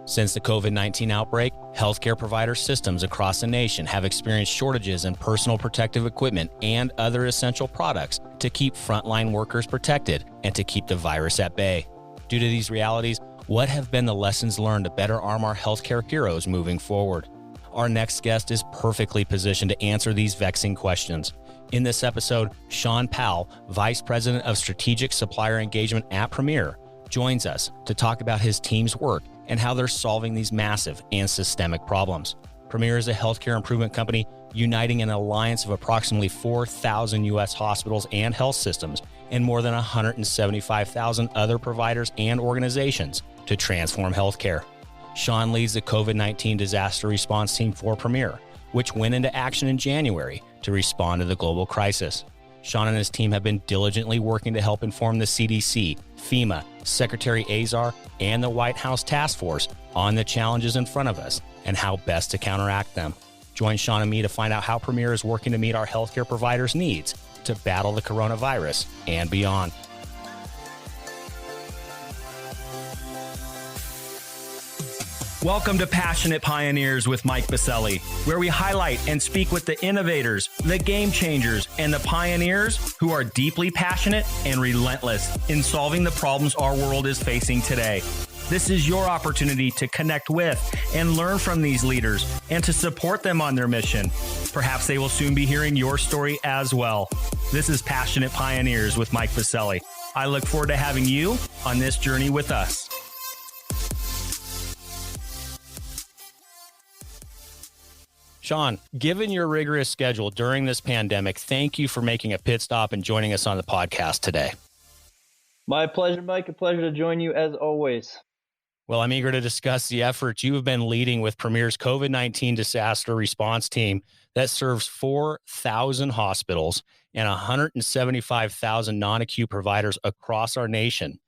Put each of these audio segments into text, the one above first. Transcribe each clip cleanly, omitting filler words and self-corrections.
Since the COVID-19 outbreak, healthcare provider systems across the nation have experienced shortages in personal protective equipment and other essential products to keep frontline workers protected and to keep the virus at bay. Due to these realities, what have been the lessons learned to better arm our healthcare heroes moving forward? Our next guest is perfectly positioned to answer these vexing questions. In this episode, Chaun Powell, Vice President of Strategic Supplier Engagement at Premier, joins us to talk about his team's work and how they're solving these massive and systemic problems. Premier is a healthcare improvement company uniting an alliance of approximately 4,000 U.S. hospitals and health systems and more than 175,000 other providers and organizations to transform healthcare. Chaun leads the COVID-19 disaster response team for Premier, which went into action in January to respond to the global crisis. Chaun and his team have been diligently working to help inform the CDC, FEMA, Secretary Azar, and the White House Task Force on the challenges in front of us and how best to counteract them. Join Chaun and me to find out how Premier is working to meet our healthcare providers' needs to battle the coronavirus and beyond. Welcome to Passionate Pioneers with Mike Biselli, where we highlight and speak with the innovators, the game changers, and the pioneers who are deeply passionate and relentless in solving the problems our world is facing today. This is your opportunity to connect with and learn from these leaders and to support them on their mission. Perhaps they will soon be hearing your story as well. This is Passionate Pioneers with Mike Biselli. I look forward to having you on this journey with us. Chaun, given your rigorous schedule during this pandemic, thank you for making a pit stop and joining us on the podcast today. My pleasure, Mike. A pleasure to join you as always. Well, I'm eager to discuss the efforts you have been leading with Premier's COVID-19 disaster response team that serves 4,000 hospitals and 175,000 non-acute providers across our nation.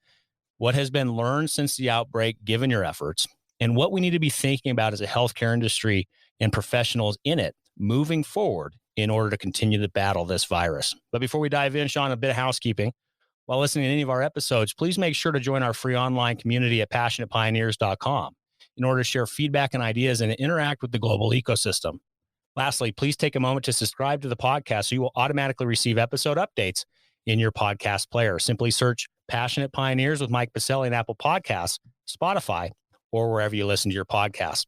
What has been learned since the outbreak, given your efforts, and what we need to be thinking about as a healthcare industry and professionals in it moving forward in order to continue to battle this virus. But before we dive in, Chaun, a bit of housekeeping. While listening to any of our episodes, please make sure to join our free online community at passionatepioneers.com in order to share feedback and ideas and interact with the global ecosystem. Lastly, please take a moment to subscribe to the podcast so you will automatically receive episode updates in your podcast player. Simply search Passionate Pioneers with Mike Biselli in Apple Podcasts, Spotify, or wherever you listen to your podcast.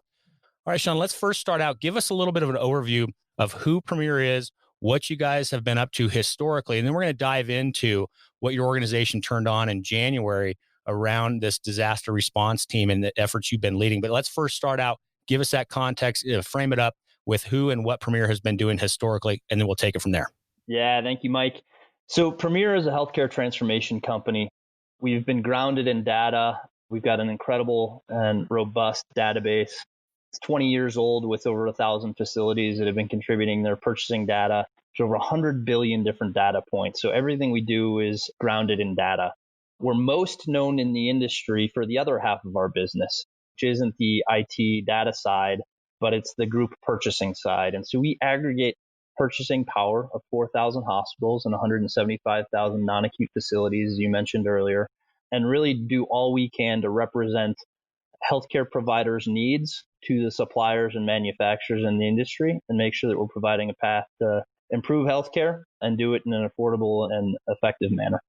All right, Chaun, let's first start out. Give us a little bit of an overview of who Premier is, what you guys have been up to historically, and then we're going to dive into what your organization turned on in January around this disaster response team and the efforts you've been leading. But let's first start out, give us that context, frame it up with who and what Premier has been doing historically, and then we'll take it from there. Yeah, thank you, Mike. So Premier is a healthcare transformation company. We've been grounded in data. We've got an incredible and robust database. It's 20 years old with over 1,000 facilities that have been contributing their purchasing data to over 100 billion different data points. So everything we do is grounded in data. We're most known in the industry for the other half of our business, which isn't the IT data side, but it's the group purchasing side. And so we aggregate purchasing power of 4,000 hospitals and 175,000 non-acute facilities, as you mentioned earlier, and really do all we can to represent healthcare providers' needs to the suppliers and manufacturers in the industry and make sure that we're providing a path to improve healthcare and do it in an affordable and effective manner.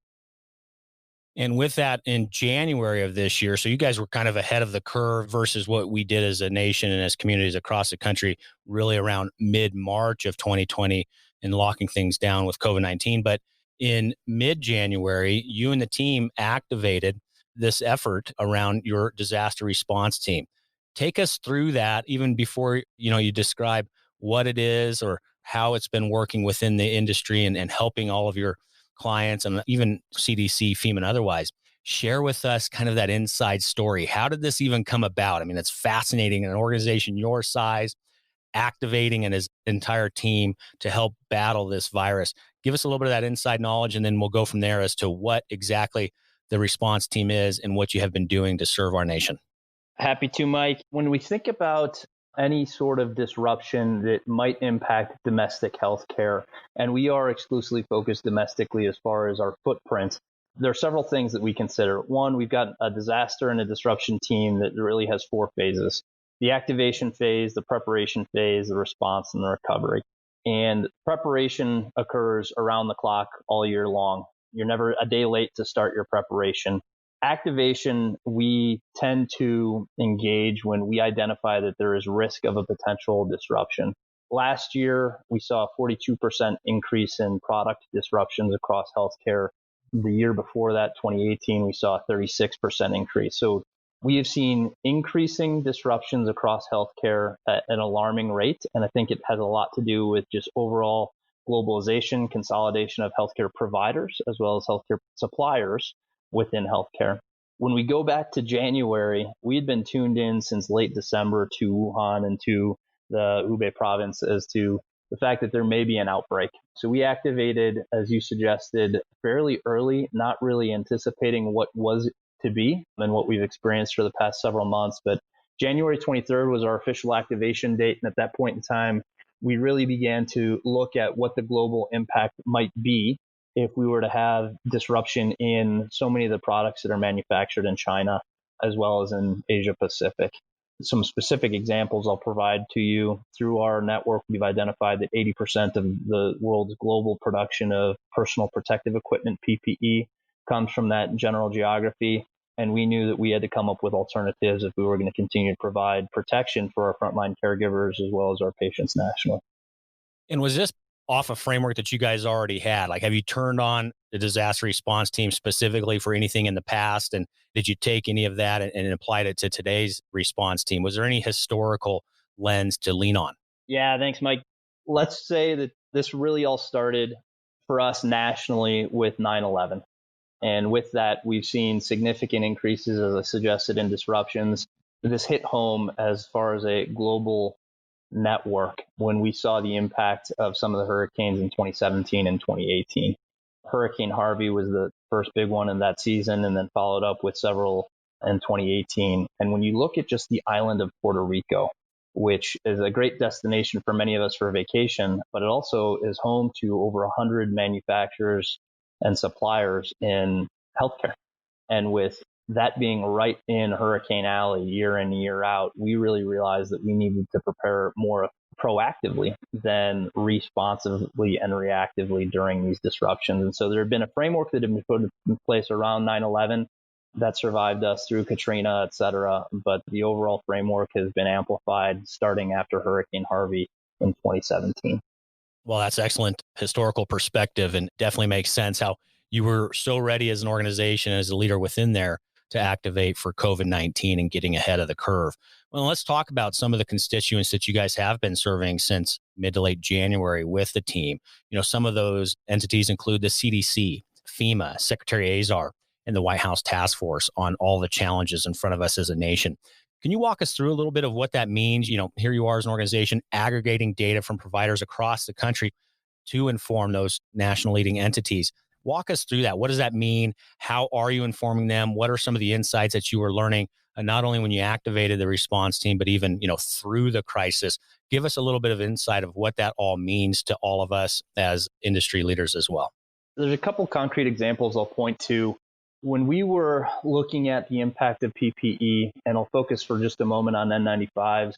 And with that, in January of this year, so you guys were kind of ahead of the curve versus what we did as a nation and as communities across the country, really around mid-March of 2020 and locking things down with COVID-19. But in mid-January, you and the team activated this effort around your disaster response team. Take us through that, even before you describe what it is or how it's been working within the industry and helping all of your clients and even CDC, FEMA, and otherwise. Share with us kind of that inside story. How did this even come about? I mean, it's fascinating. An organization your size activating his entire team to help battle this virus. Give us a little bit of that inside knowledge, and then we'll go from there as to what exactly the response team is and what you have been doing to serve our nation. Happy to, Mike. When we think about any sort of disruption that might impact domestic healthcare, and we are exclusively focused domestically as far as our footprint, There are several things that we consider. One, we've got a disaster and a disruption team that really has 4 phases: the activation phase, the preparation phase, the response, and the recovery. And preparation occurs around the clock all year long. You're never a day late to start your preparation. Activation, we tend to engage when we identify that there is risk of a potential disruption. Last year, we saw a 42% increase in product disruptions across healthcare. The year before that, 2018, we saw a 36% increase. So we have seen increasing disruptions across healthcare at an alarming rate. And I think it has a lot to do with just overall globalization, consolidation of healthcare providers, as well as healthcare suppliers within healthcare. When we go back to January, we had been tuned in since late December to Wuhan and to the Hubei province as to the fact that there may be an outbreak. So we activated, as you suggested, fairly early, not really anticipating what was to be and what we've experienced for the past several months. But January 23rd was our official activation date. And at that point in time, we really began to look at what the global impact might be if we were to have disruption in so many of the products that are manufactured in China, as well as in Asia Pacific. Some specific examples I'll provide to you. Through our network, we've identified that 80% of the world's global production of personal protective equipment, PPE, comes from that general geography. And we knew that we had to come up with alternatives if we were going to continue to provide protection for our frontline caregivers as well as our patients nationally. And was this off a framework that you guys already had? Like, have you turned on the disaster response team specifically for anything in the past? And did you take any of that and applied it to today's response team? Was there any historical lens to lean on? Yeah, thanks, Mike. Let's say that this really all started for us nationally with 9/11. And with that, we've seen significant increases, as I suggested, in disruptions. This hit home as far as a global network when we saw the impact of some of the hurricanes in 2017 and 2018. Hurricane Harvey was the first big one in that season, and then followed up with several in 2018. And when you look at just the island of Puerto Rico, which is a great destination for many of us for vacation, but it also is home to over 100 manufacturers and suppliers in healthcare. And with that being right in Hurricane Alley year in, year out, we really realized that we needed to prepare more proactively than responsively and reactively during these disruptions. And so there had been a framework that had been put in place around 9/11 that survived us through Katrina, et cetera. But the overall framework has been amplified starting after Hurricane Harvey in 2017. Well, that's excellent historical perspective, and definitely makes sense how you were so ready as an organization, as a leader within there, to activate for COVID-19 and getting ahead of the curve. Well, let's talk about some of the constituents that you guys have been serving since mid to late January with the team. You know, some of those entities include the CDC, FEMA, Secretary Azar, and the White House Task Force on all the challenges in front of us as a nation. Can you walk us through a little bit of what that means? You know, here you are as an organization aggregating data from providers across the country to inform those national leading entities. Walk us through that. What does that mean? How are you informing them? What are some of the insights that you were learning, not only when you activated the response team, but even, through the crisis? Give us a little bit of insight of what that all means to all of us as industry leaders as well. There's a couple concrete examples I'll point to. When we were looking at the impact of PPE, and I'll focus for just a moment on N95s,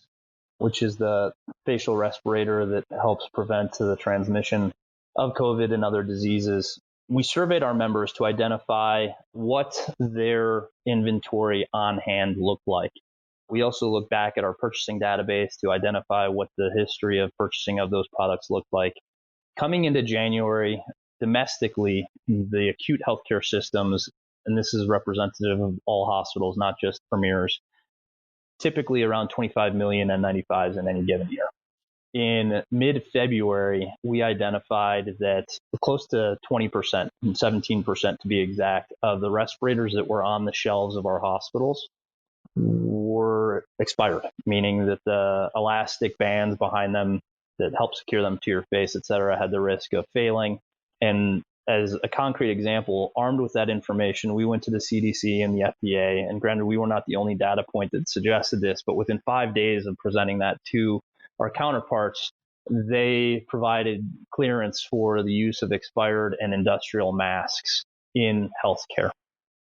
which is the facial respirator that helps prevent the transmission of COVID and other diseases, we surveyed our members to identify what their inventory on hand looked like. We also looked back at our purchasing database to identify what the history of purchasing of those products looked like. Coming into January, domestically, the acute healthcare systems, and this is representative of all hospitals, not just Premier's, typically around 25 million N95s in any given year. In mid-February, we identified that close to 20%, 17% to be exact, of the respirators that were on the shelves of our hospitals were expired, meaning that the elastic bands behind them that help secure them to your face, et cetera, had the risk of failing. And as a concrete example, armed with that information, we went to the CDC and the FDA. And granted, we were not the only data point that suggested this, but within 5 days of presenting that to our counterparts, they provided clearance for the use of expired and industrial masks in healthcare.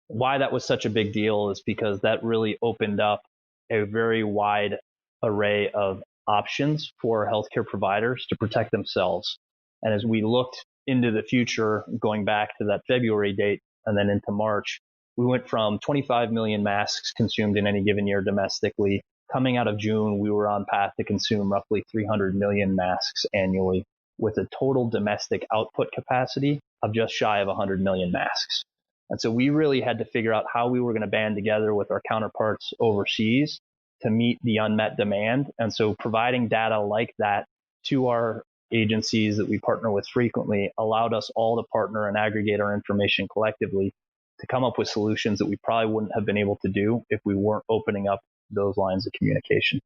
Why that was such a big deal is because that really opened up a very wide array of options for healthcare providers to protect themselves. And as we looked into the future, going back to that February date and then into March, we went from 25 million masks consumed in any given year domestically. Coming out of June, we were on path to consume roughly 300 million masks annually, with a total domestic output capacity of just shy of 100 million masks. And so we really had to figure out how we were going to band together with our counterparts overseas to meet the unmet demand. And so providing data like that to our agencies that we partner with frequently allowed us all to partner and aggregate our information collectively to come up with solutions that we probably wouldn't have been able to do if we weren't opening up those lines of communication.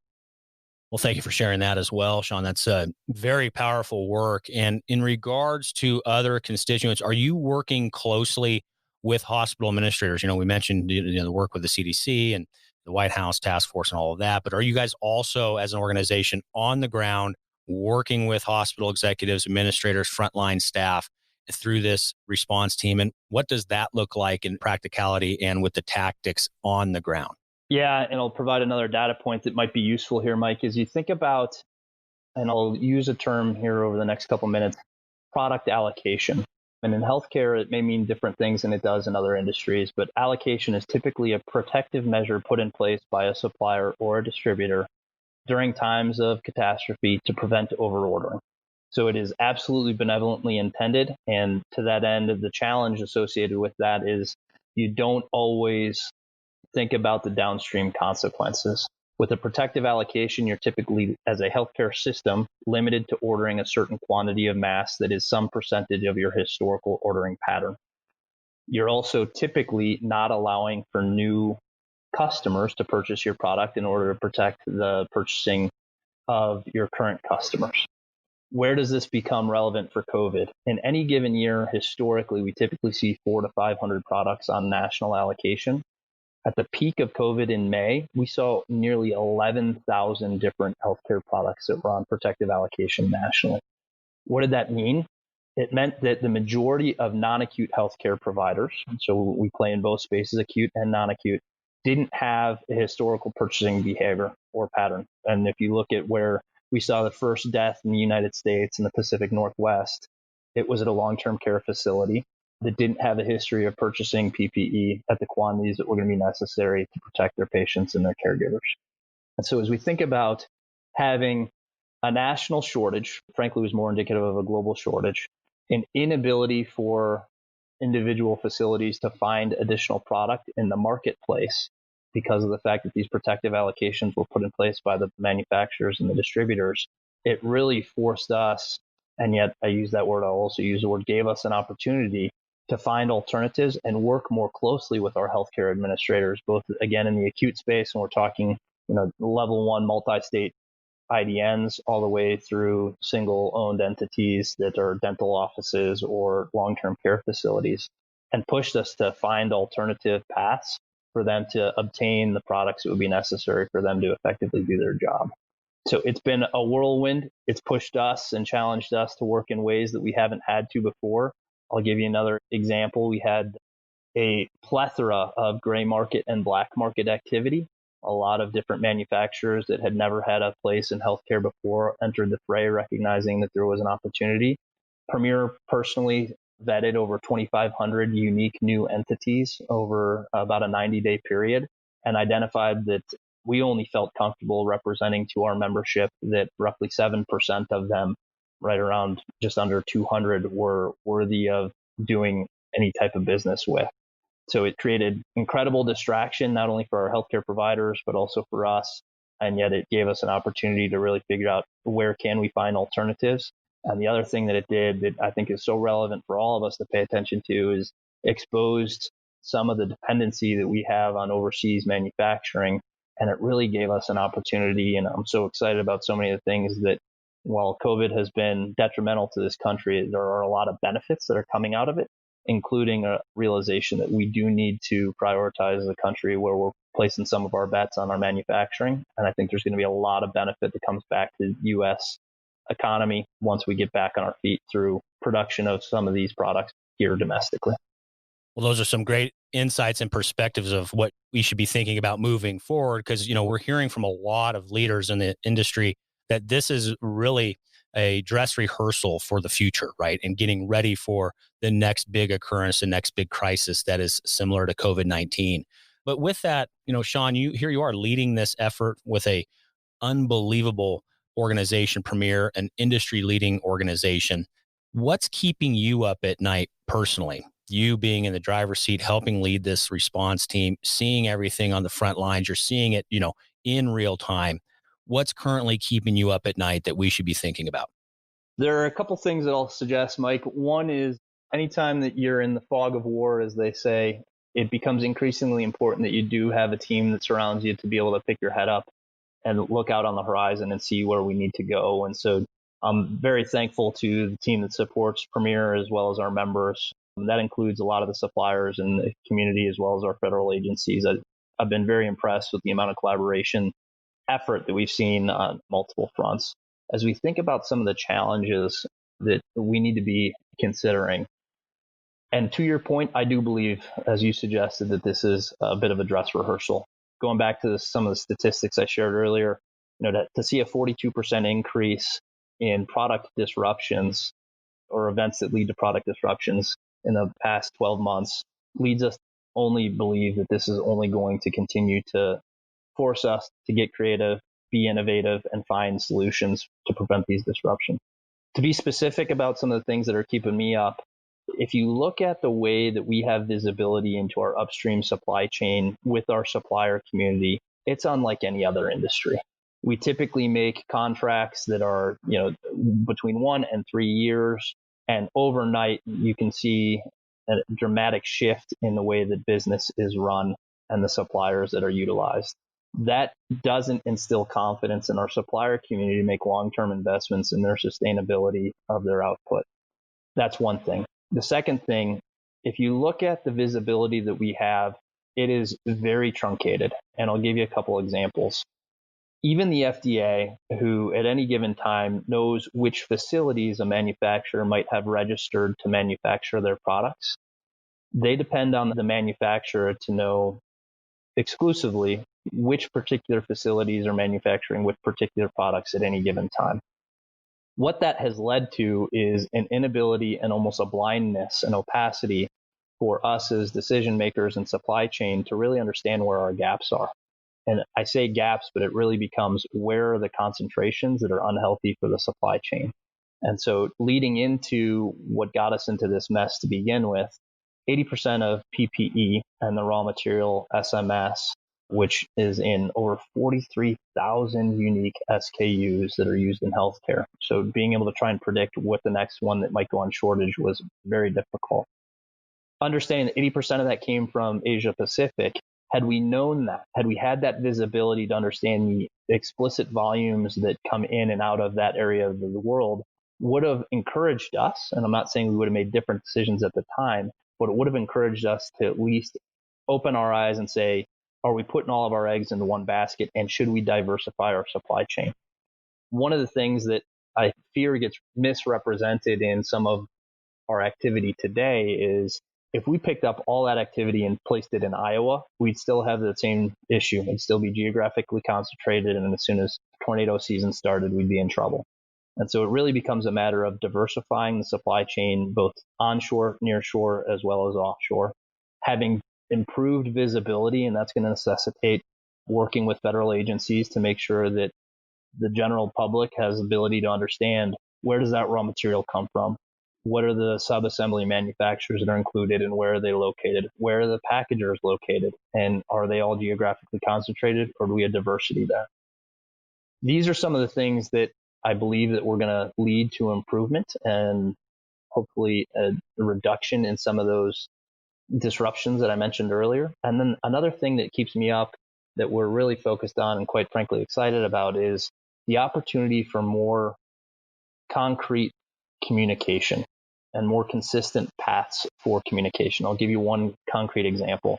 Well, thank you for sharing that as well, Chaun. That's very powerful work. And in regards to other constituents, are you working closely with hospital administrators? We mentioned the work with the CDC and the White House task force and all of that, but are you guys also, as an organization, on the ground working with hospital executives, administrators, frontline staff through this response team? And what does that look like in practicality and with the tactics on the ground? Yeah, and I'll provide another data point that might be useful here, Mike, as you think about, and I'll use a term here over the next couple minutes, product allocation. And in healthcare, it may mean different things than it does in other industries, but allocation is typically a protective measure put in place by a supplier or a distributor during times of catastrophe to prevent overordering. So it is absolutely benevolently intended. And to that end, the challenge associated with that is you don't always think about the downstream consequences. With a protective allocation, you're typically, as a healthcare system, limited to ordering a certain quantity of masks that is some percentage of your historical ordering pattern. You're also typically not allowing for new customers to purchase your product in order to protect the purchasing of your current customers. Where does this become relevant for COVID? In any given year, historically, we typically see 400 to 500 products on national allocation. At the peak of COVID in May, we saw nearly 11,000 different healthcare products that were on protective allocation nationally. What did that mean? It meant that the majority of non-acute healthcare providers, so we play in both spaces, acute and non-acute, didn't have a historical purchasing behavior or pattern. And if you look at where we saw the first death in the United States in the Pacific Northwest, it was at a long-term care facility that didn't have a history of purchasing PPE at the quantities that were going to be necessary to protect their patients and their caregivers. And so as we think about having a national shortage, frankly, was more indicative of a global shortage, an inability for individual facilities to find additional product in the marketplace because of the fact that these protective allocations were put in place by the manufacturers and the distributors, it really forced us, and yet I use that word, I'll also use the word, gave us an opportunity to find alternatives and work more closely with our healthcare administrators, both again in the acute space, and we're talking, level one multi-state IDNs all the way through single owned entities that are dental offices or long-term care facilities, and pushed us to find alternative paths for them to obtain the products that would be necessary for them to effectively do their job. So it's been a whirlwind. It's pushed us and challenged us to work in ways that we haven't had to before. I'll give you another example. We had a plethora of gray market and black market activity. A lot of different manufacturers that had never had a place in healthcare before entered the fray, recognizing that there was an opportunity. Premier personally vetted over 2,500 unique new entities over about a 90-day period and identified that we only felt comfortable representing to our membership that roughly 7% of them, right around just under 200, were worthy of doing any type of business with. So it created incredible distraction, not only for our healthcare providers, but also for us. And yet it gave us an opportunity to really figure out where can we find alternatives. And the other thing that it did that I think is so relevant for all of us to pay attention to is exposed some of the dependency that we have on overseas manufacturing. And it really gave us an opportunity. And I'm so excited about so many of the things that, while COVID has been detrimental to this country, there are a lot of benefits that are coming out of it, including a realization that we do need to prioritize as a country where we're placing some of our bets on our manufacturing. And I think there's going to be a lot of benefit that comes back to the U.S. economy once we get back on our feet through production of some of these products here domestically. Well, those are some great insights and perspectives of what we should be thinking about moving forward. Because, we're hearing from a lot of leaders in the industry that this is really a dress rehearsal for the future, right? And getting ready for the next big occurrence, the next big crisis that is similar to COVID-19. But with that, Chaun, you are leading this effort with a unbelievable organization, Premier, an industry leading organization. What's keeping you up at night personally? You being in the driver's seat, helping lead this response team, seeing everything on the front lines, you're seeing it, in real time. What's currently keeping you up at night that we should be thinking about? There are a couple things that I'll suggest, Mike. One is anytime that you're in the fog of war, as they say, it becomes increasingly important that you do have a team that surrounds you to be able to pick your head up and look out on the horizon and see where we need to go. And so I'm very thankful to the team that supports Premier as well as our members. That includes a lot of the suppliers in the community as well as our federal agencies. I've been very impressed with the amount of collaboration effort that we've seen on multiple fronts. As we think about some of the challenges that we need to be considering, and to your point, I do believe, as you suggested, that this is a bit of a dress rehearsal. Going back to some of the statistics I shared earlier, to see a 42% increase in product disruptions or events that lead to product disruptions in the past 12 months leads us only believe that this is only going to continue to force us to get creative, be innovative, and find solutions to prevent these disruptions. To be specific about some of the things that are keeping me up, if you look at the way that we have visibility into our upstream supply chain with our supplier community, it's unlike any other industry. We typically make contracts that are, between 1 and 3 years, and overnight you can see a dramatic shift in the way that business is run and the suppliers that are utilized. That doesn't instill confidence in our supplier community to make long-term investments in their sustainability of their output. That's one thing. The second thing, if you look at the visibility that we have, it is very truncated. And I'll give you a couple examples. Even the FDA, who at any given time knows which facilities a manufacturer might have registered to manufacture their products, they depend on the manufacturer to know exclusively which particular facilities are manufacturing which particular products at any given time. What that has led to is an inability and almost a blindness and opacity for us as decision makers and supply chain to really understand where our gaps are. And I say gaps, but it really becomes where are the concentrations that are unhealthy for the supply chain. And so leading into what got us into this mess to begin with, 80% of PPE and the raw material SMS, which is in over 43,000 unique SKUs that are used in healthcare. So being able to try and predict what the next one that might go on shortage was very difficult. Understanding that 80% of that came from Asia Pacific, had we known that, had we had that visibility to understand the explicit volumes that come in and out of that area of the world, would have encouraged us, and I'm not saying we would have made different decisions at the time, but it would have encouraged us to at least open our eyes and say, are we putting all of our eggs into one basket, and should we diversify our supply chain? One of the things that I fear gets misrepresented in some of our activity today is if we picked up all that activity and placed it in Iowa, we'd still have the same issue. It'd still be geographically concentrated, and as soon as tornado season started, we'd be in trouble. And so it really becomes a matter of diversifying the supply chain, both onshore, nearshore, as well as offshore, having improved visibility, and that's going to necessitate working with federal agencies to make sure that the general public has ability to understand where does that raw material come from, what are the sub-assembly manufacturers that are included, and where are they located, where are the packagers located, and are they all geographically concentrated, or do we have diversity there? These are some of the things that I believe that we're going to lead to improvement and hopefully a reduction in some of those disruptions that I mentioned earlier. And then another thing that keeps me up that we're really focused on and quite frankly excited about is the opportunity for more concrete communication and more consistent paths for communication. I'll give you one concrete example.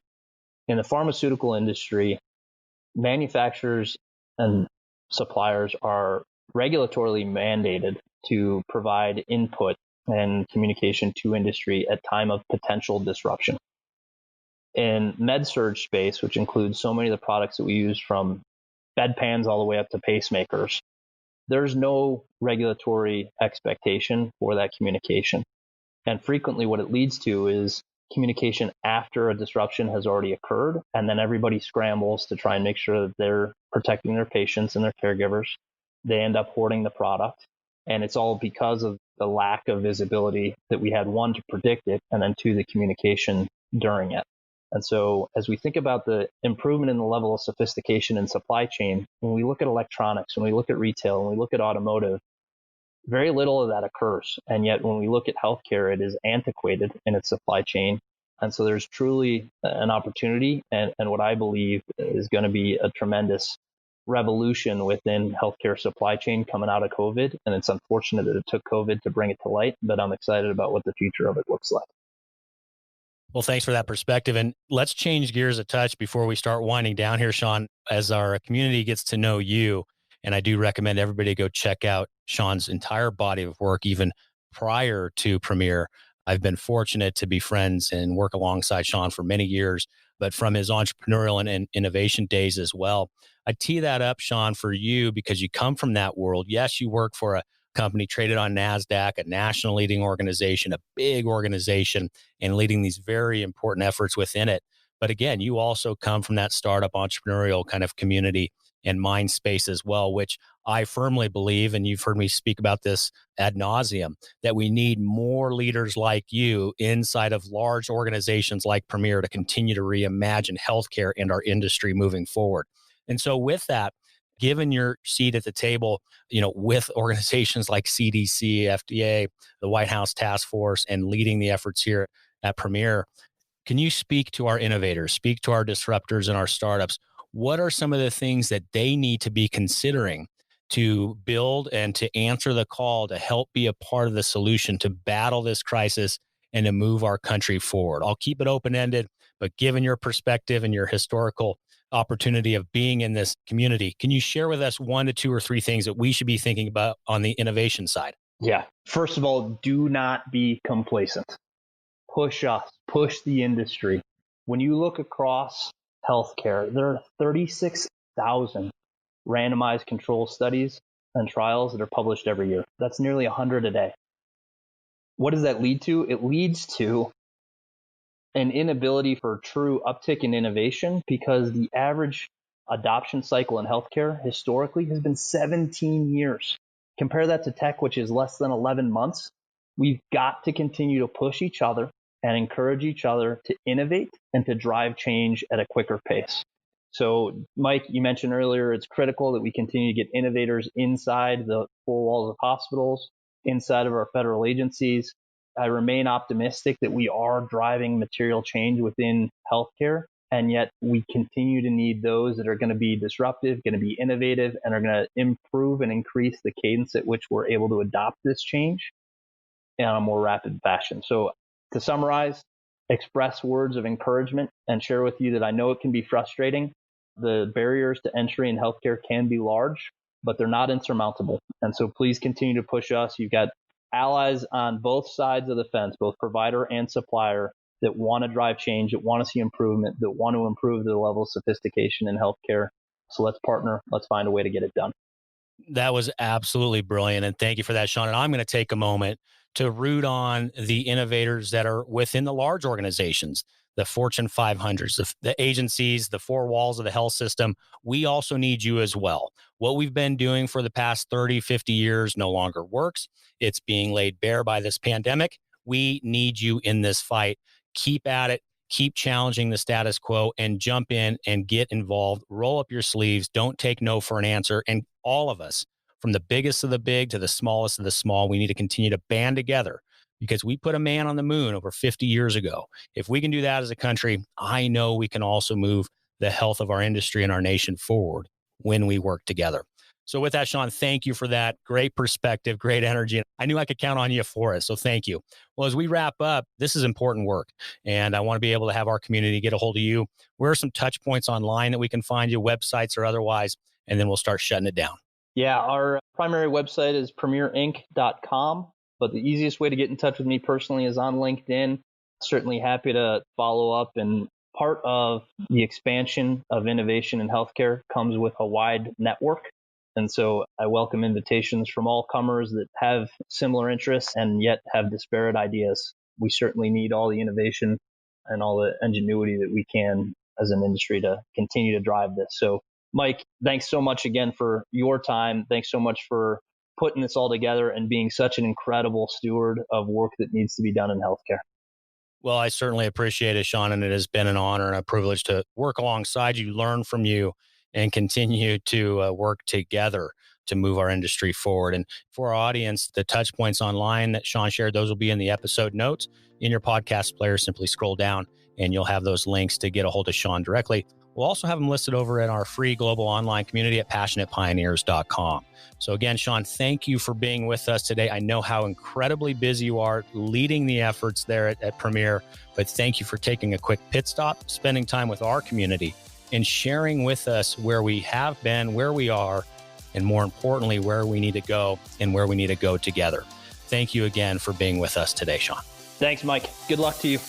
In the pharmaceutical industry, manufacturers and suppliers are regulatorily mandated to provide input and communication to industry at time of potential disruption. in med-surg space, which includes so many of the products that we use from bedpans all the way up to pacemakers, there's no regulatory expectation for that communication. And frequently what it leads to is communication after a disruption has already occurred, and then everybody scrambles to try and make sure that they're protecting their patients and their caregivers. They end up hoarding the product, and it's all because of the lack of visibility that we had, one, to predict it, and then two, the communication during it. And so as we think about the improvement in the level of sophistication in supply chain, when we look at electronics, when we look at retail, when we look at automotive, very little of that occurs. And yet when we look at healthcare, it is antiquated in its supply chain. And so there's truly an opportunity and what I believe is going to be a tremendous revolution within healthcare supply chain coming out of COVID. And it's unfortunate that it took COVID to bring it to light, but I'm excited about what the future of it looks like. Well, thanks for that perspective. And let's change gears a touch before we start winding down here, Chaun. As our community gets to know you, and I do recommend everybody go check out Chaun's entire body of work, even prior to Premier. I've been fortunate to be friends and work alongside Chaun for many years, but from his entrepreneurial and innovation days as well. I tee that up, Chaun, for you because you come from that world. Yes, you work for a company traded on NASDAQ, a national leading organization, a big organization, and leading these very important efforts within it. But again, you also come from that startup entrepreneurial kind of community and mind space as well, which I firmly believe, and you've heard me speak about this ad nauseum, that we need more leaders like you inside of large organizations like Premier to continue to reimagine healthcare and our industry moving forward. And so with that, given your seat at the table, with organizations like CDC, FDA, the White House Task Force, and leading the efforts here at Premier, can you speak to our innovators, speak to our disruptors and our startups? What are some of the things that they need to be considering to build and to answer the call to help be a part of the solution to battle this crisis and to move our country forward? I'll keep it open-ended, but given your perspective and your historical opportunity of being in this community, can you share with us 1 to 2 or 3 things that we should be thinking about on the innovation side? Yeah. First of all, do not be complacent. Push us, push the industry. When you look across healthcare, there are 36,000 randomized control studies and trials that are published every year. That's nearly 100 a day. What does that lead to? It leads to an inability for true uptick in innovation because the average adoption cycle in healthcare historically has been 17 years. Compare that to tech, which is less than 11 months. We've got to continue to push each other and encourage each other to innovate and to drive change at a quicker pace. So, Mike, you mentioned earlier, it's critical that we continue to get innovators inside the four walls of hospitals, inside of our federal agencies. I remain optimistic that we are driving material change within healthcare, and yet we continue to need those that are going to be disruptive, going to be innovative, and are going to improve and increase the cadence at which we're able to adopt this change in a more rapid fashion. So to summarize, express words of encouragement and share with you that I know it can be frustrating. The barriers to entry in healthcare can be large, but they're not insurmountable. And so please continue to push us. You've got allies on both sides of the fence, both provider and supplier, that want to drive change, that want to see improvement, that want to improve the level of sophistication in healthcare. So let's partner. Let's find a way to get it done. That was absolutely brilliant. And thank you for that, Chaun. And I'm going to take a moment to root on the innovators that are within the large organizations, the Fortune 500s, the agencies, the four walls of the health system. We also need you as well. What we've been doing for the past 30, 50 years no longer works. It's being laid bare by this pandemic. We need you in this fight. Keep at it. Keep challenging the status quo and jump in and get involved. Roll up your sleeves. Don't take no for an answer. And all of us, from the biggest of the big to the smallest of the small, we need to continue to band together because we put a man on the moon over 50 years ago. If we can do that as a country, I know we can also move the health of our industry and our nation forward when we work together. So with that, Chaun, thank you for that. Great perspective, great energy. I knew I could count on you for it. So thank you. Well, as we wrap up, this is important work. And I want to be able to have our community get a hold of you. Where are some touch points online that we can find you, websites or otherwise? And then we'll start shutting it down. Yeah, our primary website is premierinc.com, but the easiest way to get in touch with me personally is on LinkedIn. Certainly happy to follow up and part of the expansion of innovation in healthcare comes with a wide network. And so I welcome invitations from all comers that have similar interests and yet have disparate ideas. We certainly need all the innovation and all the ingenuity that we can as an industry to continue to drive this. So, Mike, thanks so much again for your time. Thanks so much for putting this all together and being such an incredible steward of work that needs to be done in healthcare. Well, I certainly appreciate it, Chaun, and it has been an honor and a privilege to work alongside you, learn from you, and continue to work together to move our industry forward. And for our audience, the touch points online that Chaun shared, those will be in the episode notes. In your podcast player, simply scroll down and you'll have those links to get a hold of Chaun directly. We'll also have them listed over at our free global online community at passionatepioneers.com. So again, Chaun, thank you for being with us today. I know how incredibly busy you are leading the efforts there at Premier, but thank you for taking a quick pit stop, spending time with our community, and sharing with us where we have been, where we are, and more importantly, where we need to go and where we need to go together. Thank you again for being with us today, Chaun. Thanks, Mike. Good luck to you.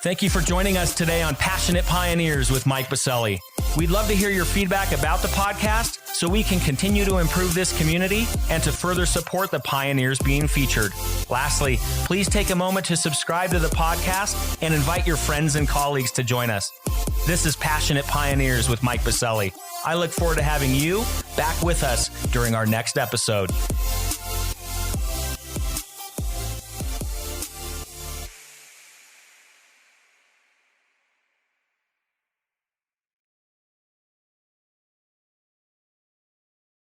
Thank you for joining us today on Passionate Pioneers with Mike Biselli. We'd love to hear your feedback about the podcast so we can continue to improve this community and to further support the pioneers being featured. Lastly, please take a moment to subscribe to the podcast and invite your friends and colleagues to join us. This is Passionate Pioneers with Mike Biselli. I look forward to having you back with us during our next episode.